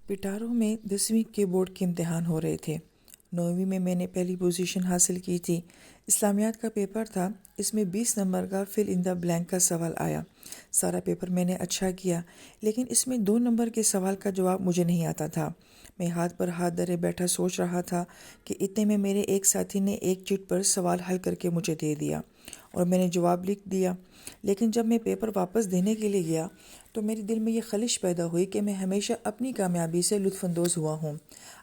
پٹارو میں 10ویں کے بورڈ کے امتحان ہو رہے تھے۔ 9ویں میں میں نے پہلی پوزیشن حاصل کی تھی۔ اسلامیات کا پیپر تھا، اس میں 20 نمبر کا فل ان دا بلینک کا سوال آیا۔ سارا پیپر میں نے اچھا کیا، لیکن اس میں 2 نمبر کے سوال کا جواب مجھے نہیں آتا تھا۔ میں ہاتھ پر ہاتھ دھرے بیٹھا سوچ رہا تھا کہ اتنے میں میرے ایک ساتھی نے ایک چٹ پر سوال حل کر کے مجھے دے دیا اور میں نے جواب لکھ دیا۔ لیکن جب میں پیپر واپس دینے کے لیے گیا تو میرے دل میں یہ خلش پیدا ہوئی کہ میں ہمیشہ اپنی کامیابی سے لطف اندوز ہوا ہوں۔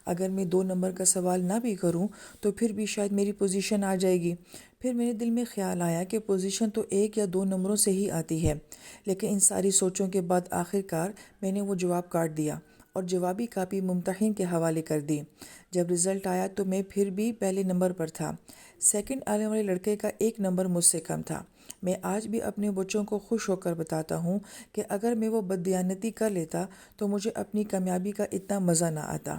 اگر میں 2 نمبر کا سوال نہ بھی کروں تو پھر بھی شاید میری پوزیشن آ جائے گی۔ پھر میرے دل میں خیال آیا کہ پوزیشن تو 1 یا 2 نمبروں سے ہی آتی ہے، لیکن ان ساری سوچوں کے بعد آخر کار میں نے وہ جواب کاٹ دیا اور جوابی کاپی ممتحن کے حوالے کر دی۔ جب رزلٹ آیا تو میں پھر بھی پہلے نمبر پر تھا۔ سیکنڈ آنے والے لڑکے کا 1 نمبر مجھ سے کم تھا۔ میں آج بھی اپنے بچوں کو خوش ہو کر بتاتا ہوں کہ اگر میں وہ بددیانتی کر لیتا تو مجھے اپنی کامیابی کا اتنا مزہ نہ آتا۔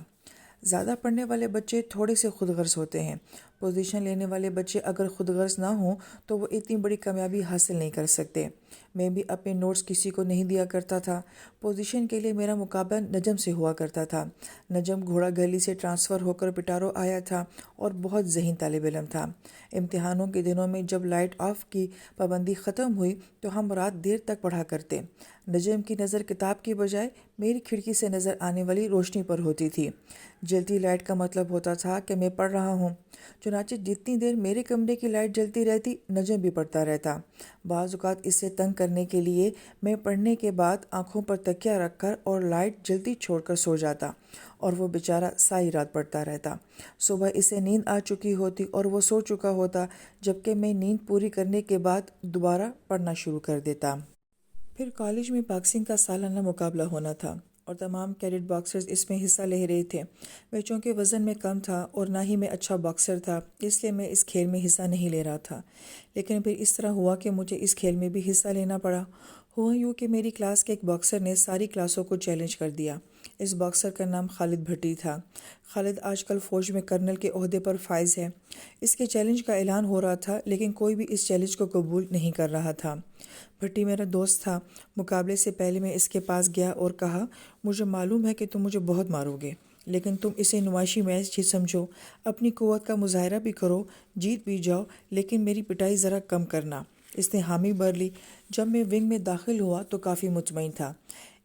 زیادہ پڑھنے والے بچے تھوڑے سے خود غرض ہوتے ہیں۔ پوزیشن لینے والے بچے اگر خود غرض نہ ہوں تو وہ اتنی بڑی کامیابی حاصل نہیں کر سکتے۔ میں بھی اپنے نوٹس کسی کو نہیں دیا کرتا تھا۔ پوزیشن کے لیے میرا مقابلہ نجم سے ہوا کرتا تھا۔ نجم گھوڑا گھلی سے ٹرانسفر ہو کر پٹارو آیا تھا اور بہت ذہین طالب علم تھا۔ امتحانوں کے دنوں میں جب لائٹ آف کی پابندی ختم ہوئی تو ہم رات دیر تک پڑھا کرتے۔ نجم کی نظر کتاب کی بجائے میری کھڑکی سے نظر آنے والی روشنی پر ہوتی تھی۔ جلتی لائٹ کا مطلب ہوتا تھا کہ میں پڑھ رہا ہوں، چنانچہ جتنی دیر میرے کمرے کی لائٹ جلتی رہتی نجم بھی پڑھتا رہتا۔ بعض اوقات اس سے تنگ کرنے کے لیے میں پڑھنے کے بعد آنکھوں پر تکیہ رکھ کر اور لائٹ جلتی چھوڑ کر سو جاتا اور وہ بیچارہ ساری رات پڑھتا رہتا۔ صبح اسے نیند آ چکی ہوتی اور وہ سو چکا ہوتا، جبکہ میں نیند پوری کرنے کے بعد دوبارہ پڑھنا شروع کر دیتا۔ پھر کالج میں باکسنگ کا سالانہ مقابلہ ہونا تھا اور تمام کیڈٹ باکسرز اس میں حصہ لے رہے تھے۔ میں چونکہ وزن میں کم تھا اور نہ ہی میں اچھا باکسر تھا، اس لیے میں اس کھیل میں حصہ نہیں لے رہا تھا۔ لیکن پھر اس طرح ہوا کہ مجھے اس کھیل میں بھی حصہ لینا پڑا۔ ہوا یوں کہ میری کلاس کے ایک باکسر نے ساری کلاسوں کو چیلنج کر دیا۔ اس باکسر کا نام خالد بھٹی تھا۔ خالد آج کل فوج میں کرنل کے عہدے پر فائز ہے۔ اس کے چیلنج کا اعلان ہو رہا تھا، لیکن کوئی بھی اس چیلنج کو قبول نہیں کر رہا تھا۔ بھٹی میرا دوست تھا۔ مقابلے سے پہلے میں اس کے پاس گیا اور کہا، مجھے معلوم ہے کہ تم مجھے بہت مارو گے، لیکن تم اسے نمائشی میچ ہی سمجھو، اپنی قوت کا مظاہرہ بھی کرو، جیت بھی جاؤ، لیکن میری پٹائی ذرا کم کرنا۔ اس نے حامی بھر لی۔ جب میں ونگ میں داخل ہوا تو کافی مطمئن تھا،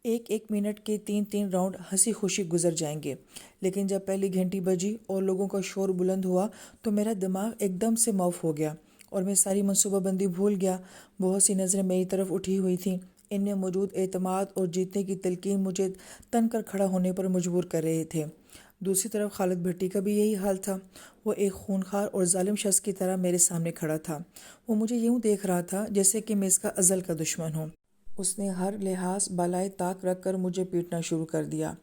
1 منٹ کے 3 راؤنڈ ہنسی خوشی گزر جائیں گے، لیکن جب پہلی گھنٹی بجی اور لوگوں کا شور بلند ہوا تو میرا دماغ ایک دم سے معاف ہو گیا اور میں ساری منصوبہ بندی بھول گیا۔ بہت سی نظریں میری طرف اٹھی ہوئی تھیں، ان میں موجود اعتماد اور جیتنے کی تلقین مجھے تن کر کھڑا ہونے پر مجبور کر رہے تھے۔ دوسری طرف خالد بھٹی کا بھی یہی حال تھا۔ وہ ایک خونخوار اور ظالم شخص کی طرح میرے سامنے کھڑا تھا۔ وہ مجھے یوں دیکھ رہا تھا جیسے کہ میں اس کا ازل کا دشمن ہوں۔ اس نے ہر لحاظ بالائے طاق رکھ کر مجھے پیٹنا شروع کر دیا۔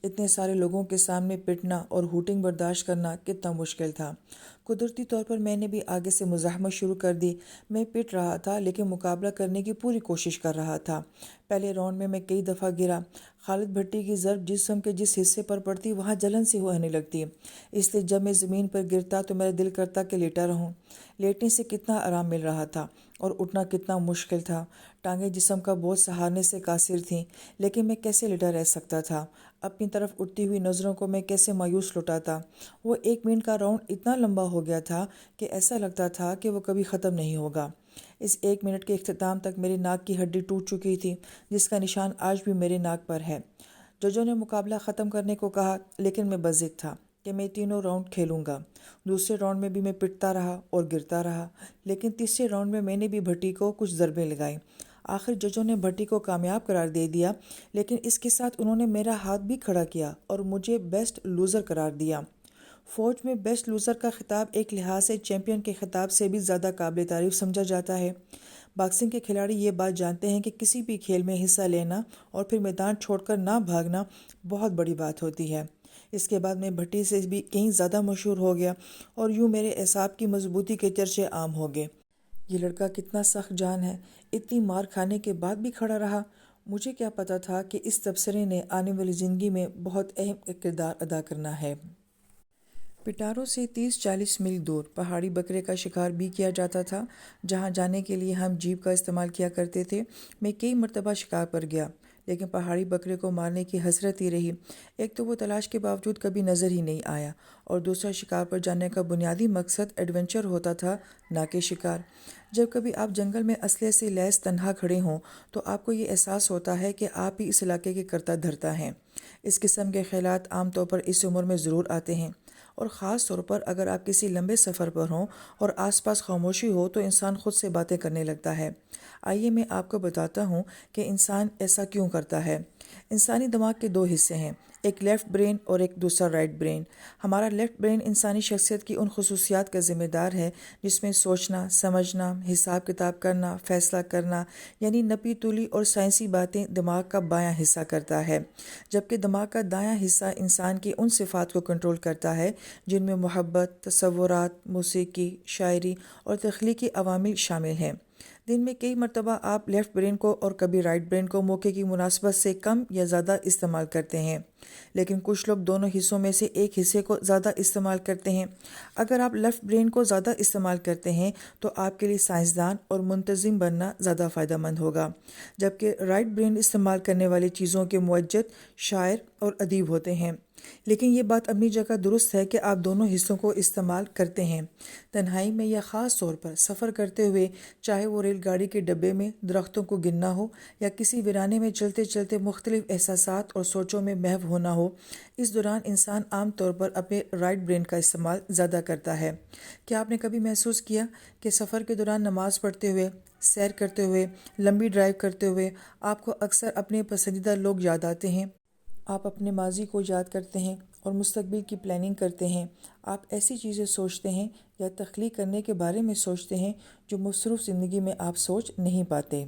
اتنے سارے لوگوں کے سامنے پٹنا اور ہوٹنگ برداشت کرنا کتنا مشکل تھا۔ قدرتی طور پر میں نے بھی آگے سے مزاحمت شروع کر دی۔ میں پٹ رہا تھا لیکن مقابلہ کرنے کی پوری کوشش کر رہا تھا۔ پہلے راؤنڈ میں کئی دفعہ گرا۔ خالد بھٹی کی ضرب جسم کے جس حصے پر پڑتی وہاں جلن سی ہونے لگتی، اس لیے جب میں زمین پر گرتا تو میرا دل کرتا کہ لیٹا رہوں۔ لیٹنے سے کتنا آرام مل رہا تھا اور اٹھنا کتنا مشکل تھا۔ ٹانگیں جسم کا بوجھ سہارنے سے قاصر تھیں، لیکن میں کیسے لیٹا رہ سکتا تھا؟ اپنی طرف اٹھتی ہوئی نظروں کو میں کیسے مایوس لٹاتا؟ وہ 1 منٹ کا راؤنڈ اتنا لمبا ہو گیا تھا کہ ایسا لگتا تھا کہ وہ کبھی ختم نہیں ہوگا۔ اس 1 منٹ کے اختتام تک میری ناک کی ہڈی ٹوٹ چکی تھی، جس کا نشان آج بھی میرے ناک پر ہے۔ ججوں نے مقابلہ ختم کرنے کو کہا، لیکن میں بضد تھا کہ میں تینوں راؤنڈ کھیلوں گا۔ دوسرے راؤنڈ میں بھی میں پٹتا رہا اور گرتا رہا، لیکن تیسرے راؤنڈ میں نے بھی بھٹی کو کچھ ضربیں لگائیں۔ آخر ججوں نے بھٹی کو کامیاب قرار دے دیا، لیکن اس کے ساتھ انہوں نے میرا ہاتھ بھی کھڑا کیا اور مجھے بیسٹ لوزر قرار دیا۔ فوج میں بیسٹ لوزر کا خطاب ایک لحاظ سے چیمپئن کے خطاب سے بھی زیادہ قابل تعریف سمجھا جاتا ہے۔ باکسنگ کے کھلاڑی یہ بات جانتے ہیں کہ کسی بھی کھیل میں حصہ لینا اور پھر میدان چھوڑ کر نہ بھاگنا بہت بڑی بات ہوتی ہے۔ اس کے بعد میں بھٹی سے بھی کہیں زیادہ مشہور ہو گیا اور یوں میرے اعصاب کی مضبوطی کے چرچے عام ہو گئے۔ یہ لڑکا کتنا سخت جان ہے، اتنی مار کھانے کے بعد بھی کھڑا رہا۔ مجھے کیا پتا تھا کہ اس تبصرے نے آنے والی زندگی میں بہت اہم کردار ادا کرنا ہے۔ پٹارو سے 30-40 میل دور پہاڑی بکرے کا شکار بھی کیا جاتا تھا، جہاں جانے کے لیے ہم جیپ کا استعمال کیا کرتے تھے۔ میں کئی مرتبہ شکار پر گیا، لیکن پہاڑی بکرے کو مارنے کی حسرت ہی رہی۔ ایک تو وہ تلاش کے باوجود کبھی نظر ہی نہیں آیا، اور دوسرا شکار پر جانے کا بنیادی مقصد ایڈونچر ہوتا تھا، نہ کہ شکار۔ جب کبھی آپ جنگل میں اسلحے سے لیس تنہا کھڑے ہوں تو آپ کو یہ احساس ہوتا ہے کہ آپ ہی اس علاقے کے کرتا دھرتا ہیں۔ اس قسم کے خیالات عام طور پر اس عمر میں ضرور آتے ہیں، اور خاص طور پر اگر آپ کسی لمبے سفر پر ہوں اور آس پاس خاموشی ہو تو انسان خود سے باتیں کرنے لگتا ہے۔ آئیے میں آپ کو بتاتا ہوں کہ انسان ایسا کیوں کرتا ہے۔ انسانی دماغ کے دو حصے ہیں، ایک لیفٹ برین اور ایک دوسرا رائٹ برین۔ ہمارا لیفٹ برین انسانی شخصیت کی ان خصوصیات کا ذمہ دار ہے جس میں سوچنا، سمجھنا، حساب کتاب کرنا، فیصلہ کرنا، یعنی نپی تولی اور سائنسی باتیں دماغ کا بایاں حصہ کرتا ہے، جبکہ دماغ کا دایاں حصہ انسان کی ان صفات کو کنٹرول کرتا ہے جن میں محبت، تصورات، موسیقی، شاعری اور تخلیقی عوامل شامل ہیں۔ دن میں کئی مرتبہ آپ لیفٹ برین کو اور کبھی رائٹ برین کو موقع کی مناسبت سے کم یا زیادہ استعمال کرتے ہیں، لیکن کچھ لوگ دونوں حصوں میں سے ایک حصے کو زیادہ استعمال کرتے ہیں۔ اگر آپ لیفٹ برین کو زیادہ استعمال کرتے ہیں تو آپ کے لیے سائنسدان اور منتظم بننا زیادہ فائدہ مند ہوگا، جبکہ رائٹ برین استعمال کرنے والی چیزوں کے موجد، شاعر اور ادیب ہوتے ہیں۔ لیکن یہ بات اپنی جگہ درست ہے کہ آپ دونوں حصوں کو استعمال کرتے ہیں، تنہائی میں یا خاص طور پر سفر کرتے ہوئے، چاہے وہ ریل گاڑی کے ڈبے میں درختوں کو گننا ہو یا کسی ویرانے میں چلتے چلتے مختلف احساسات اور سوچوں میں محو ہونا ہو۔ اس دوران انسان عام طور پر اپنے رائٹ برین کا استعمال زیادہ کرتا ہے۔ کیا آپ نے کبھی محسوس کیا کہ سفر کے دوران نماز پڑھتے ہوئے، سیر کرتے ہوئے، لمبی ڈرائیو کرتے ہوئے آپ کو اکثر اپنے پسندیدہ لوگ یاد آتے ہیں؟ آپ اپنے ماضی کو یاد کرتے ہیں اور مستقبل کی پلاننگ کرتے ہیں۔ آپ ایسی چیزیں سوچتے ہیں یا تخلیق کرنے کے بارے میں سوچتے ہیں جو مصروف زندگی میں آپ سوچ نہیں پاتے۔